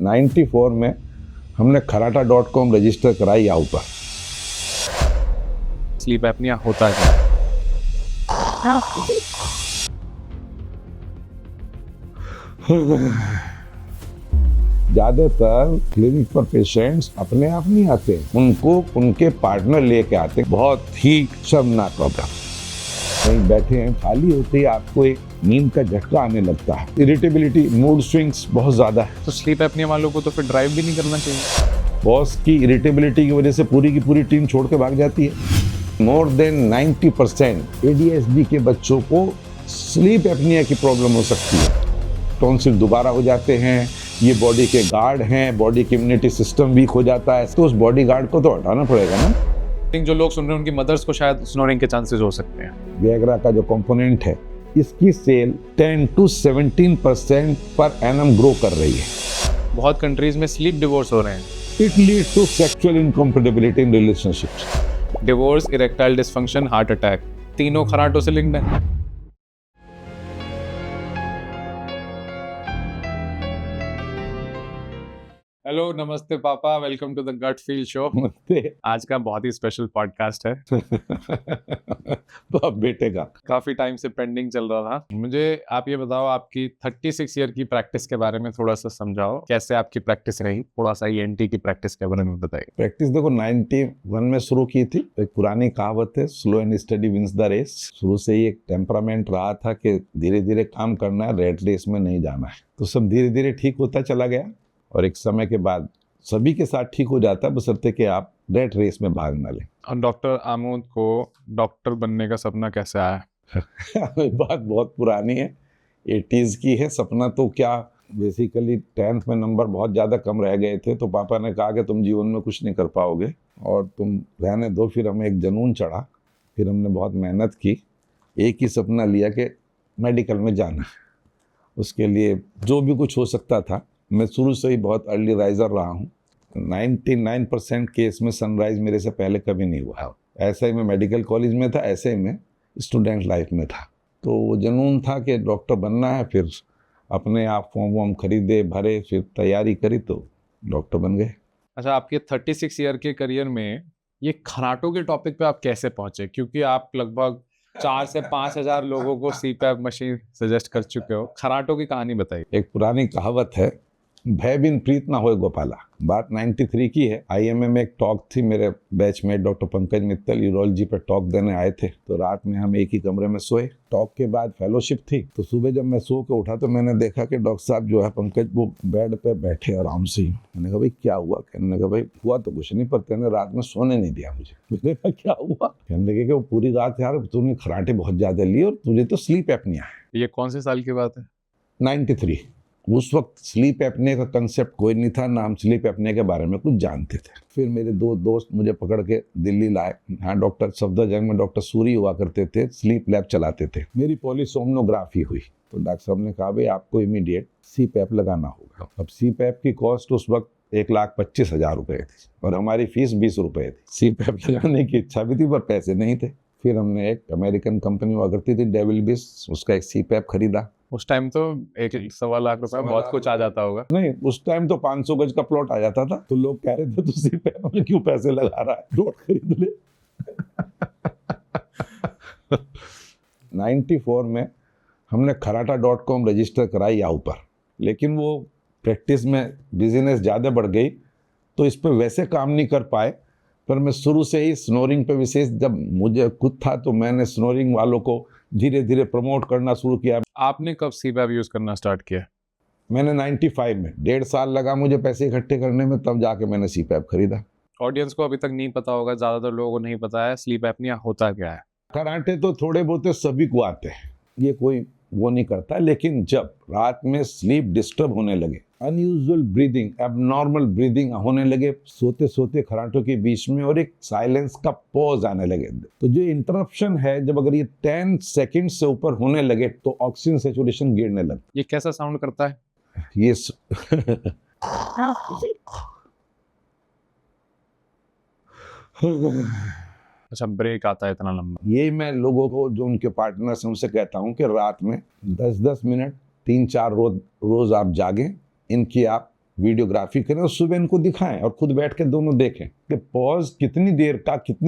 94 में हमने खराटा.com रजिस्टर कराई याहू पर। स्लीप एपनिया होता है? ज्यादातर क्लिनिक पर पेशेंट्स अपने आप नहीं आते, उनको उनके पार्टनर लेके आते। बहुत ही शर्मनाक प्रॉब्लम। कहीं बैठे हैं, खाली होते ही आपको एक नींद का झटका आने लगता है। इरिटेबिलिटी, मूड स्विंग्स बहुत ज्यादा है। तो स्लीप एपनिया वालों को तो फिर ड्राइव भी नहीं करना चाहिए। बॉस की इरिटेबिलिटी की वजह से पूरी की पूरी टीम छोड़ के भाग जाती है। मोर देन 90% ADHD के बच्चों को स्लीप एपनिया की प्रॉब्लम हो सकती है। टॉन्सिल दोबारा हो जाते हैं, ये बॉडी के गार्ड हैं, बॉडी की इम्यूनिटी सिस्टम वीक हो जाता है, तो उस बॉडी गार्ड को तो हटाना पड़ेगा ना। जो लोग सुन रहे हैं उनकी मदर्स को शायद स्नोरिंग के चांसेस हो सकते हैं। विएग्रा का जो कंपोनेंट है, इसकी cell 10 to 17% per annum grow कर रही है। बहुत कंट्रीज में स्लीप डिवोर्स हो रहे हैं। It lead to sexual incompatibility in relationships. Divorce, erectile dysfunction, heart attack, तीनों खराटों से लिंक्ड है। हेलो, नमस्ते पापा, welcome to the gut feel show. नमस्ते। आज का बहुत ही स्पेशल पॉडकास्ट है। तो अब बेटे का काफी टाइम से पेंडिंग चल रहा था। मुझे आप ये बताओ, आपकी 36 ईयर की प्रैक्टिस के बारे में थोड़ा सा समझाओ। कैसे आपकी प्रैक्टिस रही? थोड़ा सा ENT की प्रैक्टिस के बारे में बताइए। प्रैक्टिस देखो 91 में शुरू की थी। एक पुरानी कहावत है, slow and study wins the race. शुरू से ही एक टेम्परामेंट रहा था कि धीरे धीरे काम करना है, रेट रेस में नहीं जाना है। तो सब धीरे धीरे ठीक होता चला गया और एक समय के बाद सभी के साथ ठीक हो जाता है, बशर्ते कि आप रेट रेस में भाग न लें। और डॉक्टर आमोद को डॉक्टर बनने का सपना कैसे आया? बात बहुत पुरानी है, 80s की है। सपना तो क्या, बेसिकली 10th में नंबर बहुत ज़्यादा कम रह गए थे, तो पापा ने कहा कि तुम जीवन में कुछ नहीं कर पाओगे और तुम रहने दो। फिर हमें एक जुनून चढ़ा, फिर हमने बहुत मेहनत की। एक ही सपना लिया कि मेडिकल में जाना है। उसके लिए जो भी कुछ हो सकता था। मैं शुरू से ही बहुत अर्ली राइजर रहा हूँ। 99% केस में सनराइज मेरे से पहले कभी नहीं हुआ। ऐसे ही मैं मेडिकल कॉलेज में था, ऐसे ही मैं स्टूडेंट लाइफ में था। तो वो जुनून था कि डॉक्टर बनना है। फिर अपने आप फॉर्म वॉर्म खरीदे, भरे, फिर तैयारी करी तो डॉक्टर बन गए। अच्छा, आपके 36 ईयर के करियर में ये खराटों के टॉपिक पे आप कैसे पहुंचे? क्योंकि आप लगभग 4 से 5 हजार लोगों को CPAP मशीन सजेस्ट कर चुके हो। खराटों की कहानी बताइए। एक पुरानी कहावत है, भय बिन प्रीत ना होए गोपाला। बात 93 की है। IMA में एक टॉक थी, मेरे batchmate doctor Pankaj Mittal urology पे टॉक देने आए थे। तो रात में हम एक ही कमरे में सोए। टॉक के बाद फेलोशिप थी। तो सुबह जब मैं सो के उठा तो मैंने देखा कि डॉक्टर साहब जो है पंकज, वो बेड पे बैठे आराम से ही। मैंने कहा भाई क्या हुआ? कहने लगा भाई हुआ तो कुछ नहीं, पर तेने रात में सोने नहीं दिया मुझे। मैंने कहा क्या हुआ? कहने लगे कि वो पूरी रात यार तूने खराटे बहुत ज्यादा लिए और तुझे तो स्लीप एपनिया है। ये कौन से साल की बात है? 93। उस वक्त स्लीप एपने का कंसेप्ट कोई नहीं था, ना हम स्लीप एपने के बारे में कुछ जानते थे। फिर मेरे दो दोस्त मुझे पकड़ के दिल्ली लाए। हाँ, डॉक्टर सफदरजंग में डॉक्टर सूरी हुआ करते थे, स्लीप लैब चलाते थे। मेरी पॉलीसोमनोग्राफी हुई तो डॉक्टर साहब ने कहा भाई आपको इमीडिएट CPAP लगाना होगा। अब CPAP की कॉस्ट उस वक्त 1,25,000 रुपये थी और हमारी फीस 20 रुपये थी। CPAP लगाने की इच्छा भी थी पर पैसे नहीं थे। फिर हमने एक अमेरिकन कंपनी हुआ करती थी डेविल बिस, उसका एक CPAP खरीदा। उस टाइम तो 1.25 लाख रुपए बहुत कुछ आ जाता होगा। नहीं, उस टाइम तो 500 गज का प्लॉट आ जाता था। तो लोग कह रहे थे तू CPAP में क्यों पैसे लगा रहा है, प्लॉट खरीद ले। 94 में हमने खराटा.com रजिस्टर कराई याहू पर, लेकिन वो प्रैक्टिस में बिजीनेस ज़्यादा बढ़ गई तो इस पर वैसे काम नहीं कर पाए। पर मैं शुरू से ही स्नोरिंग पे विशेष, जब मुझे खुद था तो मैंने स्नोरिंग वालों को धीरे धीरे प्रमोट करना शुरू किया। आपने कब CPAP यूज करना स्टार्ट किया? मैंने 95 में, 1.5 साल लगा मुझे पैसे इकट्ठे करने में, तब जाके मैंने CPAP खरीदा। ऑडियंस को अभी तक नहीं पता होगा, ज्यादातर लोगों को नहीं पता है स्लीप एपनिया होता क्या है। कराटे तो थोड़े बहुत सभी को आते हैं, ये कोई वो नहीं करता। लेकिन जब रात में स्लीप डिस्टर्ब होने लगे, अनयूजुअल ब्रीदिंग, एबनॉर्मल ब्रीदिंग होने लगे सोते सोते खराटों के बीच में, और एक साइलेंस का पॉज आने लगे, तो जो इंटरप्शन है, जब अगर ये 10 सेकंड से ऊपर होने लगे तो ऑक्सीजन सैचुरेशन गिरने लगे। ये कैसा साउंड करता है? ये अच्छा, ब्रेक आता है इतना लंबा? ये मैं लोगों को, जो उनके पार्टनर्स हैं, उनसे कहता हूँ कि रात में 10-10 मिनट 3-4 रोज आप जागें, इनकी आप वीडियोग्राफी करें और सुबह इनको दिखाएं और खुद बैठ के दोनों देखें कि पॉज कितनी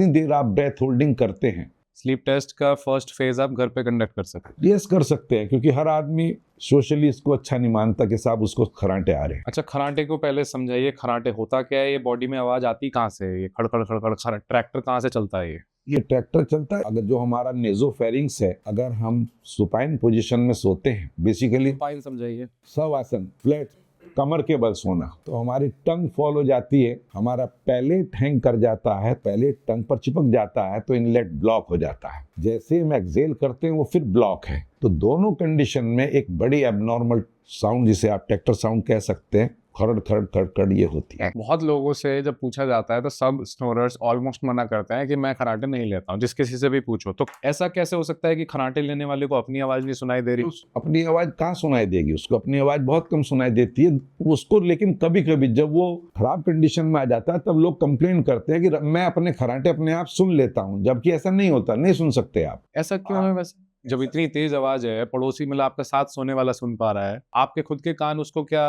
देर आप ब्रेथ होल्डिंग करते हैं। स्लीप टेस्ट का फर्स्ट फेज आप घर पे कंडक्ट कर सकते हैं। यस, कर सकते हैं, क्योंकि हर आदमी सोशली इसको अच्छा नहीं मानता कि साहब उसको खराटे आ रहे हैं। अच्छा, खराटे को पहले समझाइए, खराटे होता क्या है? ये बॉडी में आवाज आती कहाँ से है? ये खड़ खड़ खड़ खड़ खड़ ट्रैक्टर कहाँ से चलता है? ये ट्रैक्टर चलता है अगर जो हमारा नेजोफेरिंक्स है, अगर हम सुपाइन पोजीशन में सोते हैं, बेसिकली फाइन समझाइए। शवासन, फ्लैट कमर के बल सोना, तो हमारी टंग फॉल हो जाती है, हमारा पैलेट हैंग कर जाता है, पैलेट टंग पर चिपक जाता है, तो इनलेट ब्लॉक हो जाता है। जैसे हम एक्सेल करते हैं वो फिर ब्लॉक है। तो दोनों कंडीशन में एक बड़ी एबनॉर्मल साउंड, जिसे आप ट्रैक्टर साउंड कह सकते हैं, खड़ खड़ खड़ खड़ ये होती है। बहुत लोगों से जब पूछा जाता है तो सब स्नोरर्स ऑलमोस्ट मना करते हैं कि मैं खराटे नहीं लेता हूँ, जिस किसी से भी पूछो। तो ऐसा कैसे हो सकता है कि खराटे लेने वाले को अपनी आवाज नहीं सुनाई दे रही? अपनी आवाज कहाँ सुनाई देगी उसको? अपनी आवाज बहुत कम सुनाई देती है उसको। लेकिन कभी कभी जब वो खराब कंडीशन में आ जाता है तब लोग कंप्लेन करते हैं कि मैं अपने खराटे अपने आप सुन लेता हूँ, जबकि ऐसा नहीं होता, नहीं सुन सकते आप। ऐसा क्यों है वैसे? जब इतनी तेज आवाज है, पड़ोसी मतलब आपका साथ सोने वाला सुन पा रहा है, आपके खुद के कान उसको क्या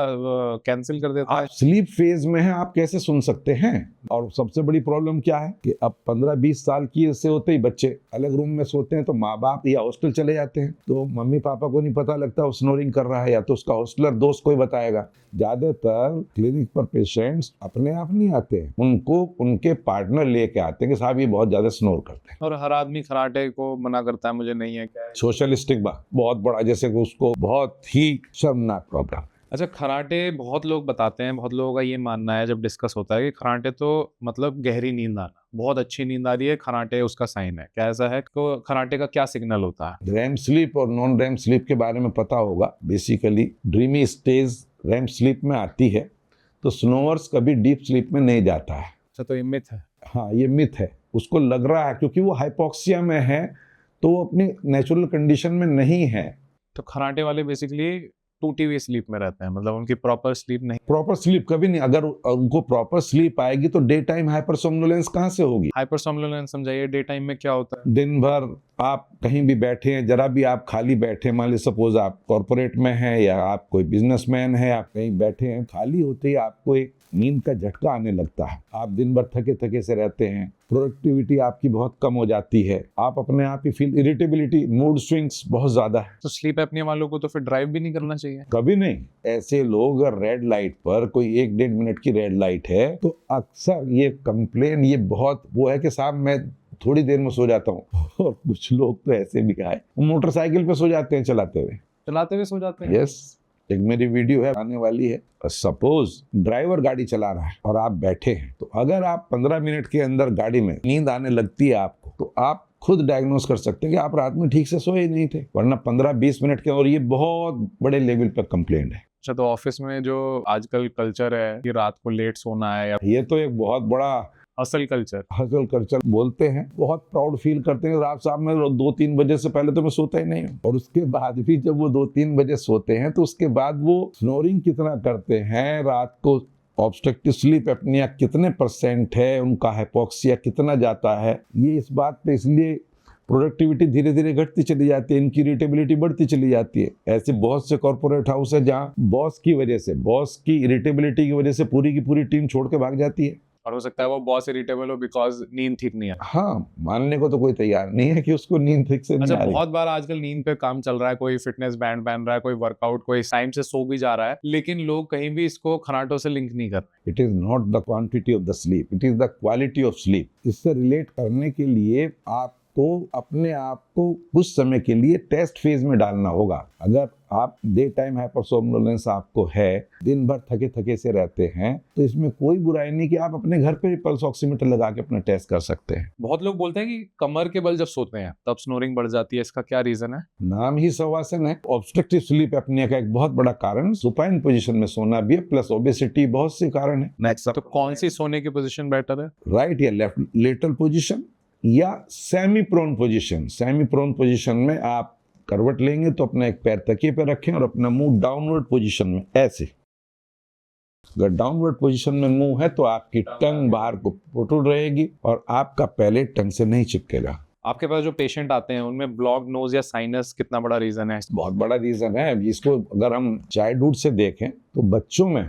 कैंसिल कर देता है? आप स्लीप फेज में हैं, आप कैसे सुन सकते हैं? और सबसे बड़ी प्रॉब्लम क्या है कि अब 15-20 साल की ऐसे होते ही बच्चे अलग रूम में सोते हैं, तो माँ बाप या हॉस्टल चले जाते हैं, तो मम्मी पापा को नहीं पता लगता वो स्नोरिंग कर रहा है, या तो उसका हॉस्टलर दोस्त कोई बताएगा। ज्यादातर क्लिनिक पर पेशेंट्स अपने आप नहीं आते हैं, उनको उनके पार्टनर लेके आते हैं कि साहब ये बहुत ज्यादा स्नोर करते हैं। और हर आदमी खराटे को मना करता है, मुझे नहीं है। क्या है? सोशल स्टिग्मा बहुत बड़ा, जैसे कि उसको बहुत ही शर्मनाक प्रॉब्लम। अच्छा, खराटे बहुत लोग बताते हैं, बहुत लोगों का ये मानना है जब डिस्कस होता है कि खराटे तो मतलब गहरी नींद आना, बहुत अच्छी नींद आ रही है, खराटे उसका साइन है। क्या ऐसा है? तो खराटे का क्या सिग्नल होता है? रैम स्लीप और नॉन रैम स्लीप के बारे में पता होगा। Basically dreamy stage REM sleep में आती है, तो स्नोअर्स कभी डीप स्लीप में नहीं जाता है। अच्छा, तो ये मिथ है। हाँ, ये मिथ है। उसको लग रहा है क्योंकि वो हाइपोक्सिया में है, तो वो अपनी नेचुरल कंडीशन में नहीं है। तो खराटे वाले बेसिकली टूटी हुई स्लीप में रहते हैं, मतलब उनकी प्रॉपर स्लीप नहीं। प्रॉपर स्लीप कभी नहीं। अगर उनको प्रॉपर स्लीप आएगी तो डे टाइम हाइपरसोम्नोलेंस कहाँ से होगी? हाइपरसोम्नोलेंस समझाइए, डे टाइम में क्या होता है? दिन भर आप कहीं भी बैठे हैं, जरा भी आप खाली बैठे, मान ली सपोज आप कॉर्पोरेट में हैं या आप कोई बिजनेसमैन है, आप कहीं बैठे हैं, खाली होते ही आपको एक नींद का झटका आने लगता है। आप दिन भर थके थके से रहते हैं, प्रोडक्टिविटी आपकी बहुत कम हो जाती है, आप अपने आप ही फील, इरिटेबिलिटी, मूड स्विंग्स बहुत ज्यादा है। तो स्लीप एपनिया वालों को तो फिर ड्राइव भी नहीं करना चाहिए? कभी नहीं। ऐसे लोग अगर रेड लाइट पर, कोई 1-1.5 मिनट की रेड लाइट है, तो अक्सर ये कंप्लेन, ये बहुत वो है कि साहब मैं थोड़ी देर में सो जाता हूँ। और कुछ लोग तो ऐसे भी आए, मोटरसाइकिल पे सो जाते हैं चलाते हुए सो जाते हैं। यस, एक मेरी वीडियो है आने वाली है। सपोज ड्राइवर गाड़ी चला रहा है और आप बैठे हैं, तो अगर आप 15 मिनट के अंदर गाड़ी में नींद आने लगती है आपको, तो आप खुद डायग्नोस कर सकते हैं कि आप रात में ठीक से सोए नहीं थे, वरना 15-20 मिनट के। और ये बहुत बड़े लेवल पे कंप्लेंट है। अच्छा, तो ऑफिस में जो आजकल कल्चर है कि रात को लेट सोना है, या ये तो एक बहुत बड़ा असल कल्चर, हसल कल्चर बोलते हैं, बहुत प्राउड फील करते हैं। रात साहब में 2-3 बजे से पहले तो मैं सोता ही नहीं हूँ, और उसके बाद भी जब वो 2-3 बजे सोते हैं, तो उसके बाद वो स्नोरिंग कितना करते हैं रात को, ऑब्स्ट्रक्टिव स्लीप एपनिया कितने % है, उनका हाइपोक्सिया कितना जाता है, ये इस बात पे, इसलिए प्रोडक्टिविटी धीरे धीरे घटती चली जाती है, इनकी इरिटेबिलिटी बढ़ती चली जाती है। ऐसे बहुत से कॉर्पोरेट हाउस है जहाँ बॉस की वजह से, बॉस की इरिटेबिलिटी की वजह से पूरी की पूरी टीम छोड़ के भाग जाती है। और हो सकता है वो बॉस इरिटेबल हो बिकॉज नींद ठीक नहीं है। हाँ, मानने को तो कोई तैयार नहीं है कि उसको नींद ठीक से नहीं अच्छा, आ रही। बहुत बार आजकल नींद पे काम चल रहा है, कोई फिटनेस बैंड पहन रहा है, कोई वर्कआउट, कोई टाइम से सो भी जा रहा है, लेकिन लोग कहीं भी इसको खराटों से लिंक नहीं कर रहे। It is not the quantity of the sleep, it is the quality of sleep. इससे रिलेट करने के लिए आपको अपने आप को कुछ समय के लिए टेस्ट फेज में डालना होगा। अगर आप डे टाइम हाइपरसोम्नोलेंस आपको है, दिन भर थके थके से रहते हैं, तो इसमें कोई बुराई नहीं कि आप अपने घर पे पल्स ऑक्सीमीटर लगा के अपना टेस्ट कर सकते हैं। बहुत लोग बोलते हैं कि कमर के बल जब सोते हैं तब स्नोरिंग बढ़ जाती है, इसका क्या रीजन है? नाम ही शवासन है। ऑब्स्ट्रक्टिव स्लीप एपनिया का एक बहुत बड़ा कारण सुपाइन पोजीशन में सोना भी है, प्लस ओबेसिटी, बहुत से कारण है। तो कौन सी सोने की पोजीशन बेटर है? राइट या लेफ्ट लेटरल पोजीशन या semi prone position. Semi prone position में आप करवट लेंगे तो अपना एक पैर तकिए पे रखें और अपना मुंह डाउनवर्ड पोजीशन में, ऐसे। अगर डाउनवर्ड पोजीशन में मुंह है तो आपकी टंग बाहर को प्रोट्रूड रहेगी और आपका पैलेट टंग से नहीं चिपकेगा। आपके पास जो पेशेंट आते हैं उनमें ब्लॉक नोज या साइनस कितना बड़ा रीजन है? बहुत बड़ा रीजन है। इसको अगर हम चाइल्डहुड से देखें तो बच्चों में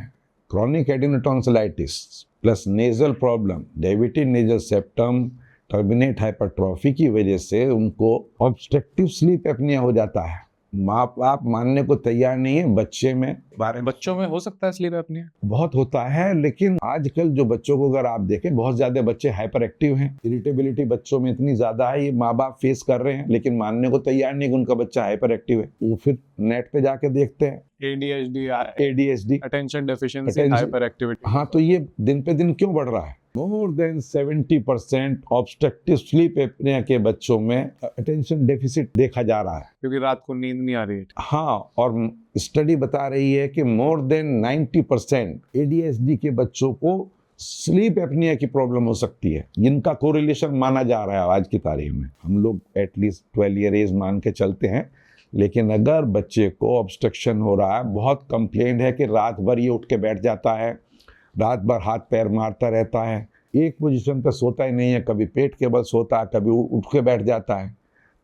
chronic adenotonsillitis plus nasal problem, deviated nasal septum, turbinate hypertrophy की वजह से उनको ऑब्स्ट्रक्टिव स्लीप एपनिया हो जाता है। माँ बाप मानने को तैयार नहीं है। बच्चे में बच्चों में हो सकता है स्लीप एपनिया? बहुत होता है, लेकिन आजकल जो बच्चों को अगर आप देखें, बहुत ज्यादा बच्चे हाइपर एक्टिव हैं, इरिटेबिलिटी बच्चों में इतनी ज्यादा है, ये माँ बाप फेस कर रहे हैं, लेकिन मानने को तैयार नहीं कि उनका बच्चा हाइपर एक्टिव है। वो फिर नेट पे जाके देखते हैं ADHD, attention deficiency, hyper activity. हाँ, तो ये दिन पे दिन क्यों बढ़ रहा है? More than 70% obstructive sleep apnoea के बच्चों में अटेंशन डेफिसिट देखा जा रहा है, क्योंकि रात को नींद नहीं आ रही है। हाँ, और स्टडी बता रही है कि मोर देन 90% ADHD के बच्चों को स्लीप एपनिया की प्रॉब्लम हो सकती है, जिनका कोरिलेशन माना जा रहा है आज की तारीख में। हम लोग एटलीस्ट 12 ईयर एज मान के चलते हैं, लेकिन अगर बच्चे को ऑब्स्ट्रक्शन हो रहा है, बहुत कंप्लेंट है कि रात भर ये उठ के बैठ जाता है, रात भर हाथ पैर मारता रहता है, एक पोजीशन पर सोता ही नहीं है, कभी पेट के बल सोता है, कभी उठ के बैठ जाता है।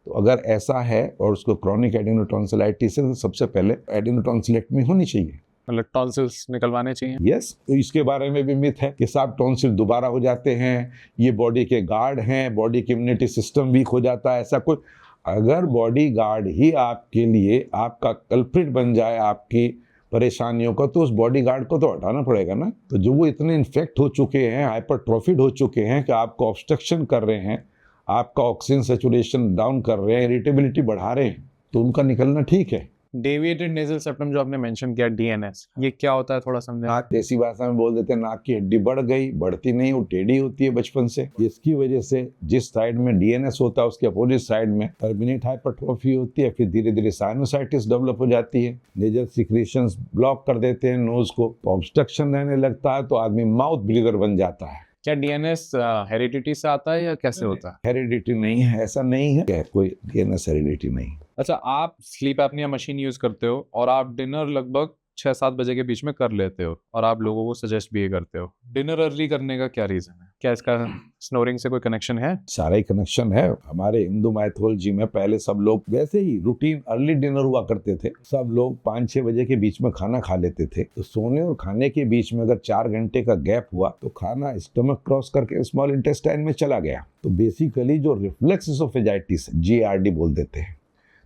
तो अगर ऐसा है और उसको क्रॉनिक एडिनोटॉन्सिलाइटिस है, तो सबसे पहले एडिनोटॉन्सिलेक्टमी होनी चाहिए, मतलब टॉन्सिल्स निकलवाने चाहिए। यस। तो इसके बारे में भी मिथ है कि साहब टॉन्सिल दोबारा हो जाते हैं, ये बॉडी के गार्ड हैं, बॉडी की इम्यूनिटी सिस्टम वीक हो जाता है, ऐसा कोई। अगर बॉडी गार्ड ही आपके लिए आपका कल्प्रिट बन जाए आपकी परेशानियों का, तो उस बॉडी गार्ड को तो हटाना पड़ेगा ना। तो जो वो इतने इन्फेक्ट हो चुके हैं, हाइपरट्रॉफिड हो चुके हैं कि आपको ऑब्स्ट्रक्शन कर रहे हैं, आपका ऑक्सीजन सैचुरेशन डाउन कर रहे हैं, इरिटेबिलिटी बढ़ा रहे हैं, तो उनका निकलना ठीक है। डेविएटेड नेजल सेप्टम जो आपने मेंशन किया, DNS, ये क्या होता है, थोड़ा समझा? नाक, देसी भाषा में बोल देते हैं नाक की हड्डी बढ़ गई, बढ़ती नहीं, वो टेढ़ी होती है बचपन से। इसकी वजह से जिस साइड में DNS होता है उसके अपोजिट साइड में टर्मिनेट हाइपरट्रॉफी होती है, फिर धीरे धीरे साइनोसाइटिस डेवलप हो जाती है, नेजल सिक्रीशंस ब्लॉक कर देते हैं नोज को, तो ऑब्स्ट्रक्शन रहने लगता है, तो आदमी माउथ ब्लीडर बन जाता है। क्या DNS हेरिडिटी से आता है या कैसे होता है? हेरिडिटी नहीं है, ऐसा नहीं है कि कोई DNS हेरिडिटी नहीं। अच्छा, आप स्लीप एपनिया मशीन यूज करते हो और आप डिनर लगभग 6-7 बजे के बीच में कर लेते हो और आप लोगों को सजेस्ट भी ये करते हो। डिनर अर्ली करने का क्या रीजन है? क्या इसका स्नोरिंग से कोई कनेक्शन है? सारा ही कनेक्शन है। हमारे हिंदू माइथोलॉजी में पहले सब लोग वैसे ही रूटीन अर्ली डिनर हुआ करते थे, सब लोग 5-6 बजे के बीच में खाना खा लेते थे। तो सोने और खाने के बीच में अगर 4 घंटे का गैप हुआ तो खाना स्टमक क्रॉस करके स्मॉल इंटेस्टाइन में चला गया। तो बेसिकली जो रिफ्लेक्स एसोफेजाइटिस GERD बोल देते हैं,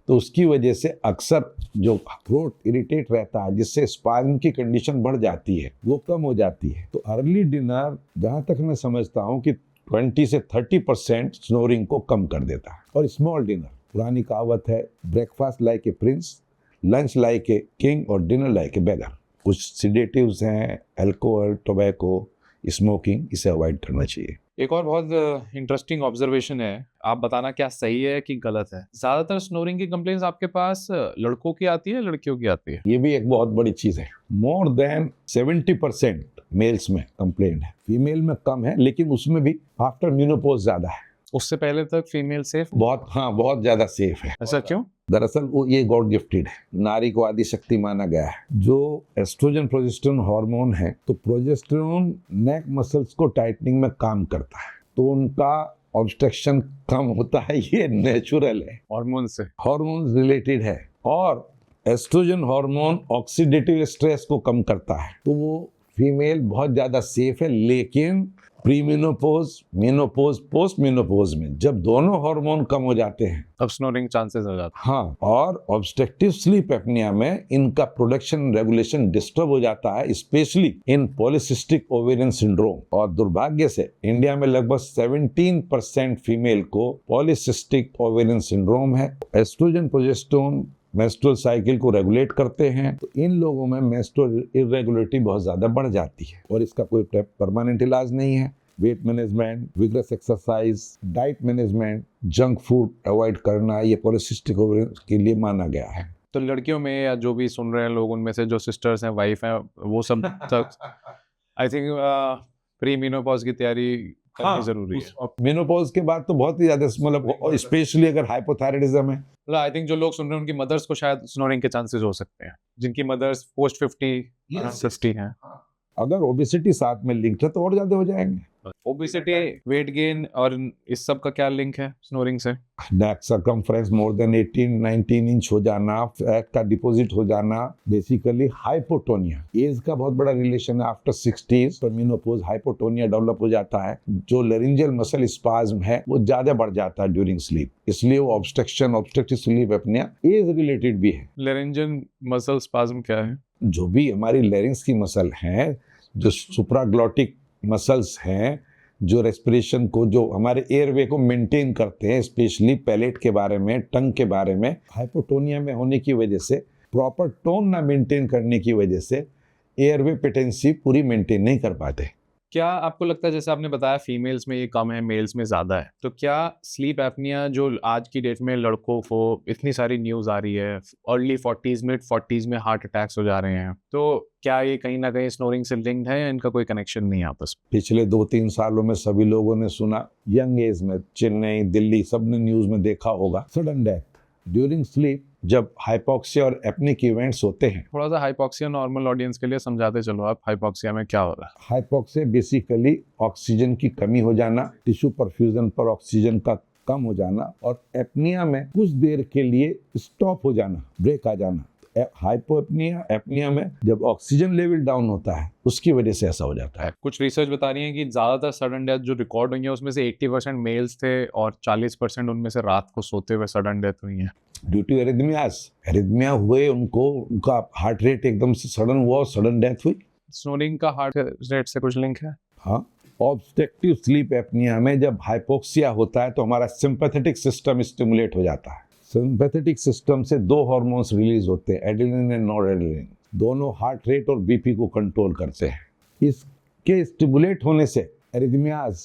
तो उसकी वजह से अक्सर जो थ्रोट इरिटेट रहता है, जिससे स्पाज्म की कंडीशन बढ़ जाती है, वो कम हो जाती है। तो अर्ली डिनर जहाँ तक मैं समझता हूँ कि 20 से 30% स्नोरिंग को कम कर देता है। और स्मॉल डिनर, पुरानी कहावत है, breakfast like a Prince, lunch like a king और डिनर लाइक ए बेगर। कुछ सिडेटिव्स हैं, अल्कोहल, टोबैको, स्मोकिंग, इसे अवॉइड करना चाहिए। एक और बहुत इंटरेस्टिंग ऑब्जर्वेशन है, आप बताना क्या सही है कि गलत है। ज्यादातर स्नोरिंग की कंप्लेंट्स आपके पास लड़कों की आती है, लड़कियों की आती है? ये भी एक बहुत बड़ी चीज है। मोर देन 70% मेल्स में कंप्लेंट है, फीमेल में कम है, लेकिन उसमें भी आफ्टर मेनोपॉज ज्यादा है। उससे पहले तक फीमेल सेफ? बहुत, हाँ, बहुत ज्यादा सेफ है। ऐसा क्यों? दरअसल वो ये गॉड गिफ्टेड है, नारी को आदि शक्ति माना गया है। जो एस्ट्रोजन प्रोजेस्टेरोन हार्मोन है, तो प्रोजेस्टेरोन नेक मसल्स को टाइटनिंग में काम करता है, तो उनका ऑब्स्ट्रक्शन कम होता है, ये नेचुरल है, हार्मोन रिलेटेड है। और एस्ट्रोजन हार्मोन ऑक्सीडेटिव स्ट्रेस को कम करता है, तो वो फीमेल बहुत ज्यादा सेफ है। लेकिन pre menopause, menopause, post menopause में जब दोनों हार्मोन कम हो जाते हैं, तब स्नोरिंग चांसेस हो जाते हैं। हाँ, और ऑब्स्ट्रक्टिव स्लीप एपनिया में इनका प्रोडक्शन रेगुलेशन डिस्टर्ब हो जाता है, specially in polycystic ovarian syndrome. और दुर्भाग्य से इंडिया में लगभग 17% फीमेल को पॉलीसिस्टिक ओवेरियन सिंड्रोम है। एस्ट्रोजन प्रोजेस्टेरोन मेंस्ट्रुअल साइकिल को रेगुलेट करते हैं, तो इन लोगों में मेंस्ट्रुअल इरेगुलरिटी बहुत ज्यादा बढ़ जाती है, और इसका कोई परमानेंट इलाज नहीं है। Weight management, vigorous exercise, diet management, junk food avoid करना, ये पॉलीसिस्टिक ओवेरियन के लिए माना गया है। तो लड़कियों में या जो भी सुन रहे हैं लोग, उनमें से जो सिस्टर्स हैं, वाइफ हैं, वो सब तक आई थिंक प्री मेनोपॉज की तैयारी करनी जरूरी है। मेनोपॉज के बाद तो बहुत ही ज्यादा, मतलब स्पेशली अगर हाइपोथायराइडिज्म है, आई थिंक जो लोग सुन रहे हैं उनकी मदर्स को शायद स्नोरिंग के चांसेस हो सकते हैं, जिनकी मदर्स पोस्ट 50 50 हैं। अगर ओबेसिटी साथ में लिंक्ड है तो और ज्यादा हो जाएंगे। ओबेसिटी, वेट गेन और इस सब का क्या लिंक है स्नोरिंग से? नेक सर्कमफ्रेंस मोर देन 18-19 इंच हो जाना, फैट का डिपॉजिट हो जाना, बेसिकली हाइपोटोनिया। एज का बहुत बड़ा रिलेशन है। आफ्टर 60s पर मेनोपॉज हाइपोटोनिया डेवलप हो जाता है। जो लेरिंजियल मसल स्पाज्म है वो ज्यादा बढ़ जाता है ड्यूरिंग स्लीप, इसलिए वो obstructive sleep apnoea age related भी है। लेरिंजियल मसल स्पाज्म क्या है? जो भी हमारी लेरिंग्स की मसल हैं, जो सुप्राग्लॉटिक मसल्स हैं, जो रेस्पिरेशन को, जो हमारे एयरवे को मेंटेन करते हैं, स्पेशली पैलेट के बारे में, टंग के बारे में, हाइपोटोनिया में होने की वजह से, प्रॉपर टोन ना मेंटेन करने की वजह से एयरवे पेटेंसी पूरी मेंटेन नहीं कर पाते। क्या आपको लगता है, जैसे आपने बताया फीमेल्स में ये कम है, मेल्स में ज़्यादा है, तो क्या स्लीप एपनिया जो आज की डेट में लड़कों को इतनी सारी न्यूज़ आ रही है, अर्ली 40s मिड 40s में हार्ट अटैक्स हो जा रहे हैं, तो क्या ये कहीं ना कहीं स्नोरिंग से लिंक्ड है या इनका कोई कनेक्शन नहीं है आपस में? पिछले 2-3 सालों में सभी लोगों ने सुना, यंग एज में चेन्नई, दिल्ली, सबने न्यूज़ में देखा होगा, सडन डेथ ड्यूरिंग स्लीप। जब हाइपोक्सिया और एपनिक इवेंट्स होते हैं, थोड़ा सा हाइपोक्सिया नॉर्मल ऑडियंस के लिए समझाते चलो आप, हाइपोक्सिया में क्या हो रहा है? हाइपोक्सिया बेसिकली ऑक्सीजन की कमी हो जाना, टिश्यू परफ्यूजन पर ऑक्सीजन का कम हो जाना, और एपनिया में कुछ देर के लिए स्टॉप हो जाना, ब्रेक आ जाना। हाइपोएपनिया, एपनिया में जब ऑक्सीजन लेवल डाउन होता है उसकी वजह से ऐसा हो जाता है। कुछ रिसर्च बता रही है कि ज़्यादातर सडन डेथ जो रिकॉर्ड हुई है उसमें से 80% मेल्स थे और 40% उनमें से रात को सोते हुए सडन डेथ हुई है। ड्यू टू एरिथमिया हुए उनको, उनका हार्ट रेट एकदम से सडन हुआ और सडन डेथ हुई। स्नोरिंग का हार्ट रेट से कुछ लिंक है? हाँ, ऑब्स्ट्रक्टिव स्लीप एपनिया में जब हाइपोक्सिया होता है तो हमारा सिंपैथेटिक सिस्टम स्टिमुलेट हो जाता है। सिंपैथेटिक सिस्टम से 2 हार्मोन्स रिलीज होते हैं, एड्रेनलिन एंड नॉरएड्रेनलिन। दोनों हार्ट रेट और बीपी को कंट्रोल करते हैं। इसके स्टिमुलेट होने से एरिथमियाज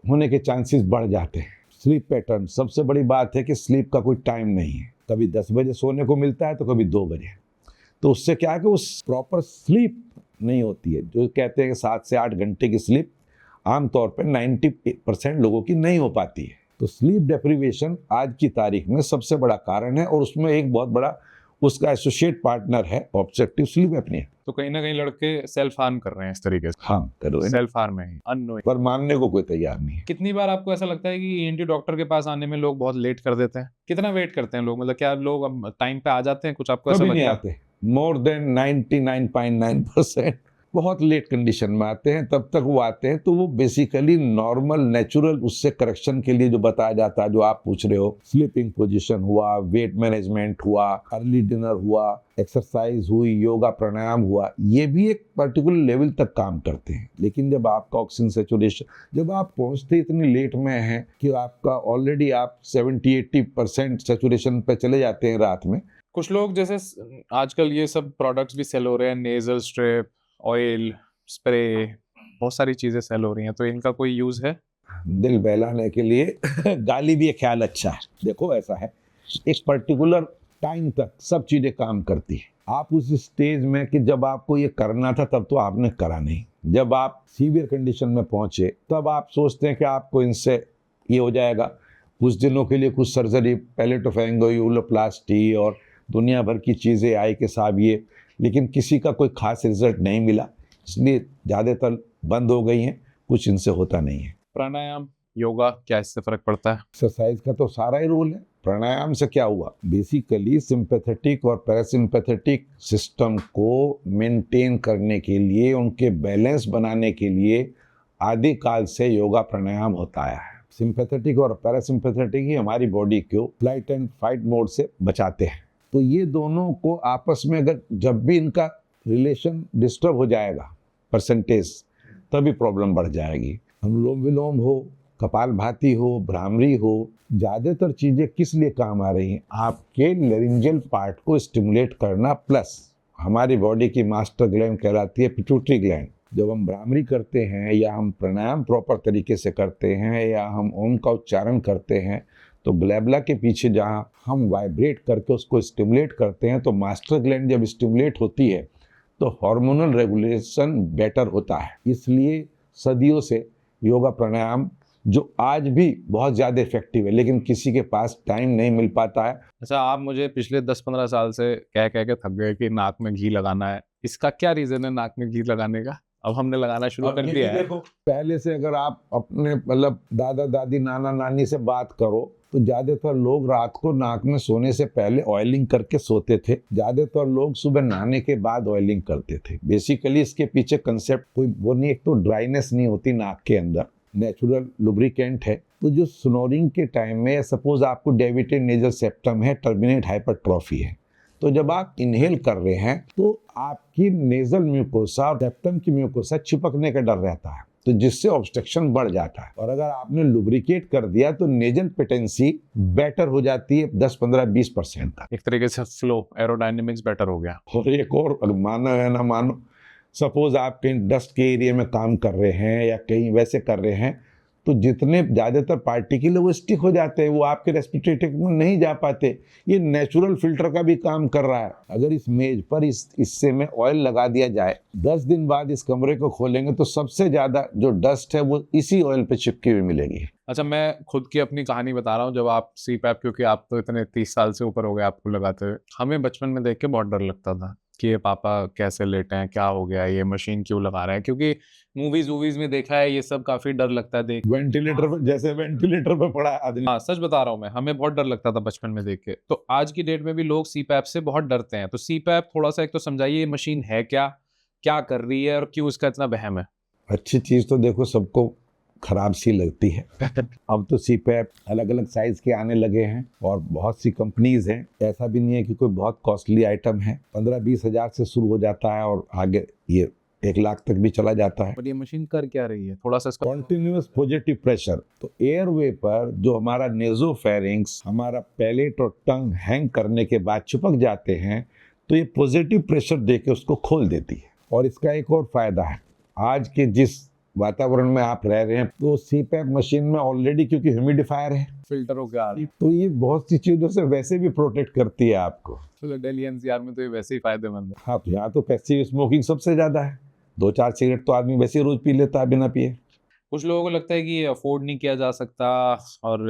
होने के चांसेस बढ़ जाते हैं। स्लीप पैटर्न, सबसे बड़ी बात है कि स्लीप का कोई टाइम नहीं है, कभी 10 बजे सोने को मिलता है तो कभी 2 बजे। तो उससे क्या है कि उस प्रॉपर स्लीप नहीं होती है। जो कहते हैं कि 7 से 8 घंटे की स्लीप आमतौर पर 90% लोगों की नहीं हो पाती है। तो स्लीप डेप्रिवेशन आज की तारीख में सबसे बड़ा कारण है, और उसमें एक बहुत बड़ा उसका एसोसिएट पार्टनर है ऑब्स्ट्रक्टिव स्लीप एपनिया। तो कहीं ना कहीं लड़के सेल्फ हार्म कर रहे हैं इस तरीके से। हाँ, करो, सेल्फ हार्म है, अननोइंग। पर मानने को कोई तैयार नहीं है। कितनी बार आपको ऐसा लगता है कि ईएनटी डॉक्टर के पास आने में लोग बहुत लेट कर देते हैं? कितना वेट करते हैं लोग, मतलब क्या लोग टाइम पे आ जाते हैं? कुछ आपको ऐसा कभी नहीं लगता है? आते। मोर देन 99.9% बहुत लेट कंडीशन में आते हैं। तब तक वो आते हैं तो वो बेसिकली नॉर्मल नेचुरल उससे करेक्शन के लिए जो बताया जाता है, जो आप पूछ रहे हो, स्लीपिंग पोजीशन हुआ, वेट मैनेजमेंट हुआ, अर्ली डिनर हुआ, एक्सरसाइज हुई, योगा प्राणायाम हुआ, ये भी एक पर्टिकुलर लेवल तक काम करते हैं। लेकिन जब आपका ऑक्सीजन सेचुरेशन, जब आप पहुंचते इतनी लेट में हैं कि आपका ऑलरेडी आप 70-80% सेचुरेशन पे चले जाते हैं रात में। कुछ लोग जैसे आजकल ये सब प्रोडक्ट्स भी सेल हो रहे हैं, नेजल स्ट्रिप, ऑयल स्प्रे, बहुत सारी चीजें सेल हो रही हैं, तो इनका कोई यूज है? दिल बहलाने के लिए गाली भी एक ख्याल अच्छा है। देखो ऐसा है, एक पर्टिकुलर टाइम तक सब चीजें काम करती है। आप उस स्टेज में कि जब आपको ये करना था तब तो आपने करा नहीं। जब आप सीवियर कंडीशन में पहुंचे तब आप सोचते हैं कि आपको इनसे ये हो जाएगा। कुछ दिनों के लिए कुछ सर्जरी, पैलेटोफैरिंगोप्लास्टी और दुनिया भर की चीज़ें आई कि साहब ये, लेकिन किसी का कोई खास रिजल्ट नहीं मिला, इसलिए ज़्यादातर बंद हो गई हैं। कुछ इनसे होता नहीं है। प्राणायाम, योगा, क्या इससे फर्क पड़ता है? एक्सरसाइज का तो सारा ही रोल है। प्राणायाम से क्या हुआ, बेसिकली सिंपैथेटिक और पैरासिम्पैथेटिक सिस्टम को मेंटेन करने के लिए, उनके बैलेंस बनाने के लिए आदिकाल से योगा प्राणायाम होता आया है। सिंपैथेटिक और पैरासिम्पैथेटिक ही हमारी बॉडी को फ्लाइट एंड फाइट मोड से बचाते हैं। तो ये दोनों को आपस में अगर जब भी इनका रिलेशन डिस्टर्ब हो जाएगा परसेंटेज, तभी प्रॉब्लम बढ़ जाएगी। अनुलोम विलोम हो, कपालभाति हो, भ्रामरी हो, ज़्यादातर चीज़ें किस लिए काम आ रही हैं, आपके लेरिंजियल पार्ट को स्टिमुलेट करना, प्लस हमारी बॉडी की मास्टर ग्लैंड कहलाती है पिट्यूटरी ग्लैंड। जब हम भ्रामरी करते हैं या हम प्राणायाम प्रॉपर तरीके से करते हैं या हम ओम का उच्चारण करते हैं, तो ग्लैबला के पीछे जहाँ हम वाइब्रेट करके उसको स्टिमुलेट करते हैं, तो मास्टर ग्लैंड जब स्टिमुलेट होती है तो हार्मोनल रेगुलेशन बेटर होता है। इसलिए सदियों से योगा प्राणायाम, जो आज भी बहुत ज़्यादा इफेक्टिव है, लेकिन किसी के पास टाइम नहीं मिल पाता है। अच्छा, आप मुझे पिछले 10-15 साल से कह कह के थक गए कि नाक में घी लगाना है। इसका क्या रीज़न है नाक में घी लगाने का? अब हमने लगाना शुरू कर दिया है। देखो, पहले से अगर आप अपने मतलब दादा दादी नाना नानी से बात करो तो ज्यादातर लोग रात को नाक में सोने से पहले ऑयलिंग करके सोते थे, ज्यादातर लोग सुबह नहाने के बाद ऑयलिंग करते थे। बेसिकली इसके पीछे कंसेप्ट कोई वो नहीं, एक तो ड्राइनेस नहीं होती नाक के अंदर, नेचुरल लुब्रिकेंट है। तो जो स्नोरिंग के टाइम में सपोज आपको डेविटेड नेजल सेप्टम है, टर्मिनेट हाइपरट्रॉफी है, तो जब आप इनहेल कर रहे हैं तो आपकी नेजल म्यूकोसा और सेप्टम की म्यूकोसा चिपकने का डर रहता है, तो जिससे ऑब्स्ट्रक्शन बढ़ जाता है। और अगर आपने लुब्रिकेट कर दिया तो नेजल पेटेंसी बेटर हो जाती है 10-15-20% तक। एक तरीके से फ्लो एरोडायनेमिक्स बेटर हो गया। और एक और, मानो या ना मानो, सपोज आप कहीं डस्ट के एरिया में काम कर रहे हैं या कहीं वैसे कर रहे हैं, तो जितने ज़्यादातर पार्टिकल वो स्टिक हो जाते हैं, वो आपके रेस्पिरेटरी ट्रैक्ट में नहीं जा पाते। ये नेचुरल फिल्टर का भी काम कर रहा है। अगर इस मेज पर इस हिस्से में ऑयल लगा दिया जाए, 10 दिन बाद इस कमरे को खोलेंगे तो सबसे ज़्यादा जो डस्ट है वो इसी ऑयल पे चिपकी हुई मिलेगी। अच्छा, मैं खुद की अपनी कहानी बता रहा हूँ। जब आप CPAP, क्योंकि आप तो इतने 30 साल से ऊपर हो गए आपको लगाते हुए, हमें बचपन में देख के बहुत डर लगता था कि ये पापा कैसे लेटे हैं, क्या हो गया, ये मशीन क्यों लगा रहे हैं, क्योंकि मूवीज में देखा है ये सब, काफी डर लगता है देख। वेंटिलेटर पर, जैसे वेंटिलेटर पे पड़ा है आदमी। हाँ, सच बता रहा हूँ मैं, हमें बहुत डर लगता था बचपन में देख के। तो आज की डेट में भी लोग CPAP से बहुत डरते हैं। तो CPAP थोड़ा सा एक तो समझाइए, ये मशीन है क्या, क्या कर रही है और क्यों इसका इतना वहम है। अच्छी चीज़ तो देखो सबको खराब सी लगती है। अब तो CPAP अलग अलग साइज के आने लगे हैं और बहुत सी कंपनीज हैं। ऐसा भी नहीं है कि कोई बहुत कॉस्टली आइटम है, 15-20 हज़ार से शुरू हो जाता है और आगे ये 1 लाख तक भी चला जाता है। और ये मशीन कर क्या रही है, थोड़ा सा इसका। कॉन्टिन्यूअस पॉजिटिव प्रेशर, तो एयरवे पर जो हमारा नेजोफेरिंक्स, हमारा पैलेट और टंग हैंग करने के बाद चिपक जाते हैं, तो ये पॉजिटिव प्रेशर देके उसको खोल देती है। और इसका एक और फायदा है, आज के जिस वातावरण में आप रह रहे हैं, तो CPAP मशीन में ऑलरेडी क्योंकि ह्यूमिडिफायर है, फिल्टर हो गया, तो ये बहुत सी चीजों से वैसे भी प्रोटेक्ट करती है आपको। तो दिल्ली NCR में तो ये वैसे ही फायदेमंद है। हाँ, तो यहाँ तो पैसिव स्मोकिंग सबसे ज्यादा है, 2-4 सिगरेट तो आदमी वैसे ही रोज पी लेता है बिना पिए। कुछ लोगों को लगता है कि ये अफोर्ड नहीं किया जा सकता और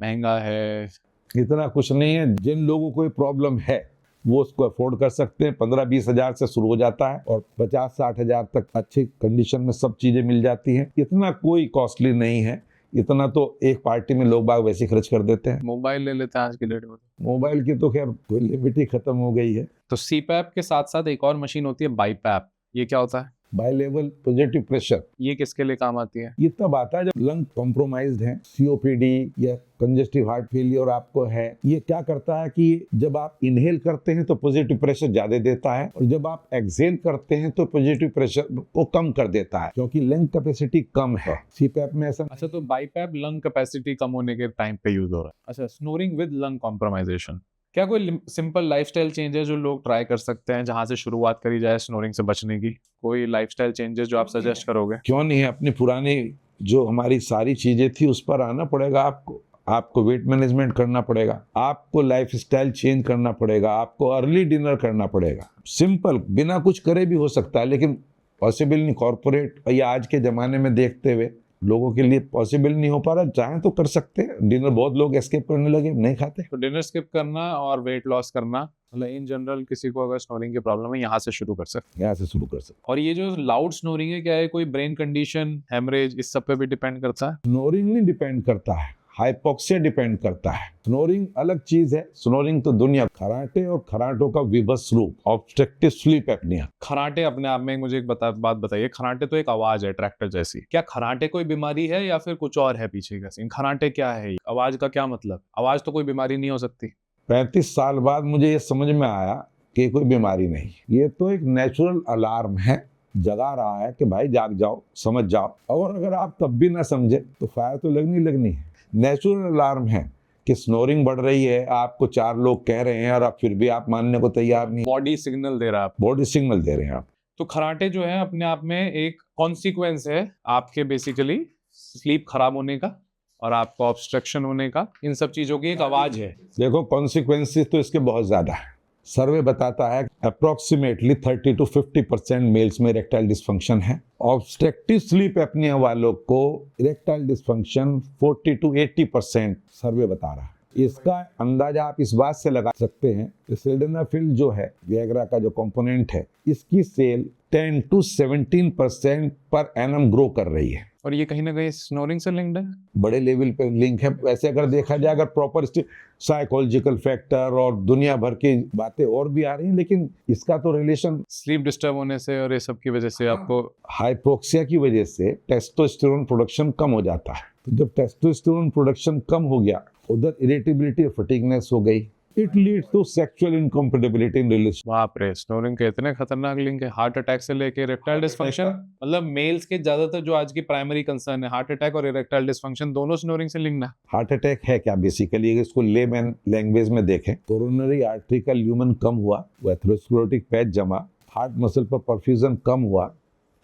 महंगा है। इतना कुछ नहीं है। जिन लोगों को प्रॉब्लम है वो उसको अफोर्ड कर सकते हैं। 15-20 हज़ार से शुरू हो जाता है और 50-60 हज़ार तक अच्छी कंडीशन में सब चीजें मिल जाती हैं। इतना कोई कॉस्टली नहीं है, इतना तो एक पार्टी में लोग बाग वैसे खर्च कर देते हैं। मोबाइल ले लेते हैं आज की डेट में। मोबाइल की तो खैर कोई लिमिट ही खत्म हो गई है। तो CPAP के साथ साथ एक और मशीन होती है BiPAP, ये क्या होता है? By level positive pressure. ये किसके लिए काम आती है? ये तब आता है जब लंग कॉम्प्रोमाइज्ड है, COPD या कंजेस्टिव हार्ट फेलियर आपको है। ये क्या करता है कि जब आप इनहेल करते हैं तो पॉजिटिव प्रेशर ज्यादा देता है और जब आप एक्सहेल करते हैं तो पॉजिटिव प्रेशर को कम कर देता है, क्योंकि लंग कैपेसिटी कम है। CPAP में ऐसा। अच्छा, तो BiPAP लंग कैपेसिटी कम होने के टाइम पे यूज हो रहा है। अच्छा, स्नोरिंग विद लंग कॉम्प्रोमाइजेशन, क्या कोई सिंपल लाइफस्टाइल चेंजेस जो लोग ट्राई कर सकते हैं जहां से शुरुआत करी जाए स्नोरिंग से बचने की? कोई लाइफस्टाइल चेंजेस जो आप सजेस्ट करोगे? क्यों नहीं है, अपनी पुरानी जो हमारी सारी चीजें थी उस पर आना पड़ेगा आपको। आपको वेट मैनेजमेंट करना पड़ेगा, आपको लाइफस्टाइल चेंज करना पड़ेगा, आपको अर्ली डिनर करना पड़ेगा। सिंपल, बिना कुछ करे भी हो सकता है, लेकिन पॉसिबल नहीं। कॉर्पोरेट या आज के ज़माने में देखते हुए लोगों के लिए पॉसिबल नहीं हो पा रहा। चाहें तो कर सकते हैं डिनर, बहुत लोग एस्केप करने लगे, नहीं खाते। तो डिनर स्किप करना और वेट लॉस करना, मतलब इन जनरल किसी को अगर स्नोरिंग की प्रॉब्लम है यहाँ से शुरू कर सकते हैं। यहाँ से शुरू कर सकते। और ये जो लाउड स्नोरिंग है, क्या है कोई ब्रेन कंडीशन, हेमरेज, इस सब पे भी डिपेंड करता है? स्नोरिंग नहीं डिपेंड करता है, हाइपोक्सिया डिपेंड करता है। स्नोरिंग अलग चीज है। स्नोरिंग तो दुनिया, खराटे और खराटों का विभत्स रूप, ऑब्स्ट्रक्टिव स्लीप एपनिया। खराटे अपने आप में, मुझे एक बात बताइए, खराटे तो एक आवाज है ट्रैक्टर जैसी, क्या खराटे कोई बीमारी है या फिर कुछ और है पीछे का सीन? खराटे क्या है? आवाज का क्या मतलब? आवाज तो कोई बीमारी नहीं हो सकती। 35 साल बाद मुझे ये समझ में आया कि कोई बीमारी नहीं, ये तो एक नेचुरल अलार्म है, जगा रहा है कि भाई जाग जाओ, समझ जाओ। और अगर आप तब भी ना समझे तो फायर तो लगनी है। नेचुरल अलार्म है कि स्नोरिंग बढ़ रही है, आपको 4 लोग कह रहे हैं और आप फिर भी आप मानने को तैयार नहीं। बॉडी सिग्नल दे रहा है, बॉडी सिग्नल दे रहे हैं आप। तो खराटे जो है अपने आप में एक कॉन्सिक्वेंस है आपके बेसिकली स्लीप खराब होने का और आपको ऑब्स्ट्रक्शन होने का, इन सब चीजों की एक आवाज है। देखो, कॉन्सिक्वेंसेस तो इसके बहुत ज्यादा है। सर्वे बताता है अप्रोक्सीमेटली 30 to 50% मेल्स में इरेक्टाइल डिस्फंक्शन है। ऑब्स्ट्रक्टिव स्लीप एपनिया वालों को इरेक्टाइल डिस्फंक्शन 40 to 80% सर्वे बता रहा है। इसका अंदाजा आप इस बात से लगा सकते हैं कि सिल्डेनाफिल जो है विएग्रा का जो कंपोनेंट है, इसकी cell 10 to 17% per annum grow कर रही है। और ये कहीं ना कहीं स्नोरिंग से लिंक्ड है। बड़े लेवल पे लिंक है। वैसे अगर देखा जाए, अगर प्रॉपर साइकोलॉजिकल फैक्टर और दुनिया भर की बातें और भी आ रही हैं, लेकिन इसका तो रिलेशन स्लीप डिस्टर्ब होने से और ये सब की वजह से आपको हाइपोक्सिया की वजह से टेस्टोस्टेरोन प्रोडक्शन कम हो जाता है। तो जब टेस्टोस्टेरोन प्रोडक्शन कम हो गया, उधर इरिटेबिलिटी और फटीगनेस हो गई। It leads to sexual incompatibility in relation. बाप रे, स्नोरिंग के इतने खतरनाक लिंक है हार्ट अटैक से लेके इरेक्टाइल डिसफंक्शन। मतलब मेल्स के ज्यादातर जो आज की प्राइमरी कंसर्न है, हार्ट अटैक और इरेक्टाइल डिसफंक्शन, दोनों स्नोरिंग से लिंक्ड है। हार्ट अटैक है क्या बेसिकली, अगर इसको लेमैन लैंग्वेज में देखें, कोरोनरी आर्टरी का ल्यूमन कम हुआ, एथेरोस्क्लेरोटिक पैच जमा, हार्ट मसल पर परफ्यूजन कम हुआ,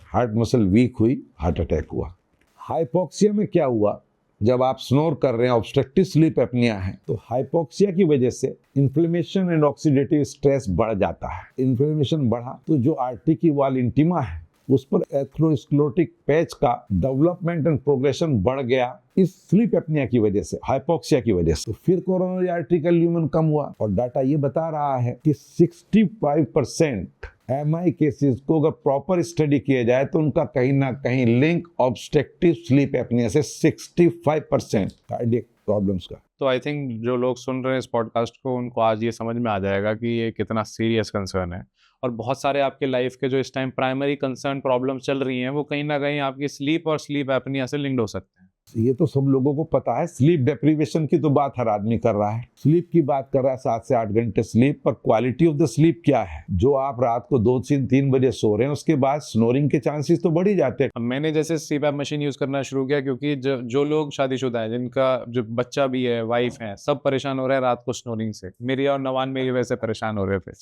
हार्ट मसल वीक हुई, हार्ट अटैक हुआ। हाइपोक्सिया में क्या हुआ, जब आप स्नोर कर रहे हैं, ऑब्स्ट्रक्टिव स्लीप एपनिया है, तो हाइपोक्सिया की वजह से इन्फ्लेमेशन एंड ऑक्सीडेटिव स्ट्रेस बढ़ जाता है। इन्फ्लेमेशन बढ़ा तो जो आर्टरी की वॉल इंटीमा है, उस पर एथेरोस्क्लेरोटिक पैच का डेवलपमेंट एंड प्रोग्रेशन बढ़ गया, इस स्लीप एपनिया की वजह से, हाइपोक्सिया की वजह से। तो फिर कोरोनरी आर्टरी का ल्यूमन कम हुआ, और डाटा ये बता रहा है कि 65% MI केसेस को अगर प्रॉपर स्टडी किया जाए तो उनका कहीं ना कहीं लिंक ऑब्स्ट्रक्टिव स्लीप एपनिया से 65% कार्डियक प्रॉब्लम्स का। तो आई थिंक जो लोग सुन रहे हैं इस पॉडकास्ट को, उनको आज ये समझ में आ जाएगा कि ये कितना सीरियस कंसर्न है। और बहुत सारे आपके लाइफ के जो इस टाइम प्राइमरी कंसर्न प्रॉब्लम चल रही हैं, वो कहीं ना कहीं आपकी स्लीप और स्लीप एपनिया से लिंक्ड हो सकते हैं। ये तो सब लोगों को पता है। स्लीप डेप्रीवेशन की तो बात हर आदमी कर रहा है, स्लीप की बात कर रहा है, 7 से 8 घंटे स्लीप, पर क्वालिटी ऑफ द स्लीप क्या है? जो आप रात को 2 से 3 बजे सो रहे हैं, उसके बाद स्नोरिंग के चांसेस तो बढ़ ही जाते हैं। अब मैंने जैसे सीपैप मशीन यूज करना शुरू किया, क्योंकि जो लोग शादीशुदा है, जिनका जो बच्चा भी है, वाइफ है, सब परेशान हो रहे हैं रात को स्नोरिंग से। मेरी और नवान मेरी वजह से परेशान हो रहे थे।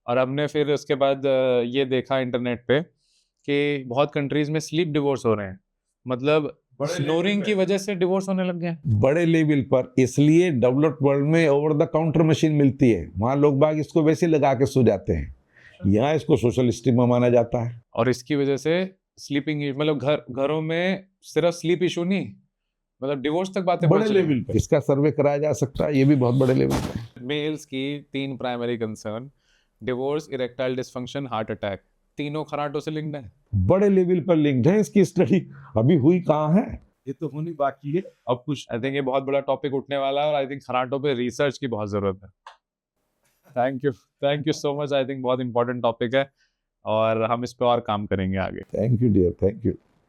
और हमने फिर उसके बाद ये देखा इंटरनेट पे कि बहुत कंट्रीज में स्लीप डिवोर्स हो रहे हैं, मतलब स्नोरिंग की वजह से डिवोर्स होने लग गए बड़े लेवल पर। इसलिए डेवलप्ड वर्ल्ड में ओवर द काउंटर मशीन मिलती है, वहां लोग बाग इसको वैसे लगा के सो जाते हैं, यहाँ इसको सोशल स्टिग्मा माना जाता है। और इसकी वजह से स्लीपिंग, मतलब घरों में सिर्फ स्लीप इशू नहीं, मतलब डिवोर्स तक बातें बड़े लेवल पर इसका सर्वे कराया जा सकता है, ये भी बहुत बड़े लेवल पर। मेल्स की 3 primary concern, divorce, erectile dysfunction, heart attack, तीनों खराटों से लिंक्ड है। बड़े लेवल पर लिंक्ड है। इसकी स्टडी अभी हुई कहाँ है, ये तो होनी बाकी है। अब कुछ आई थिंक ये बहुत बड़ा टॉपिक उठने वाला है, और आई थिंक खराटों पे रिसर्च की बहुत जरूरत है। Thank you so much. I think बहुत इंपॉर्टेंट टॉपिक है, और हम इस पे और काम करेंगे आगे। Thank you dear, thank you.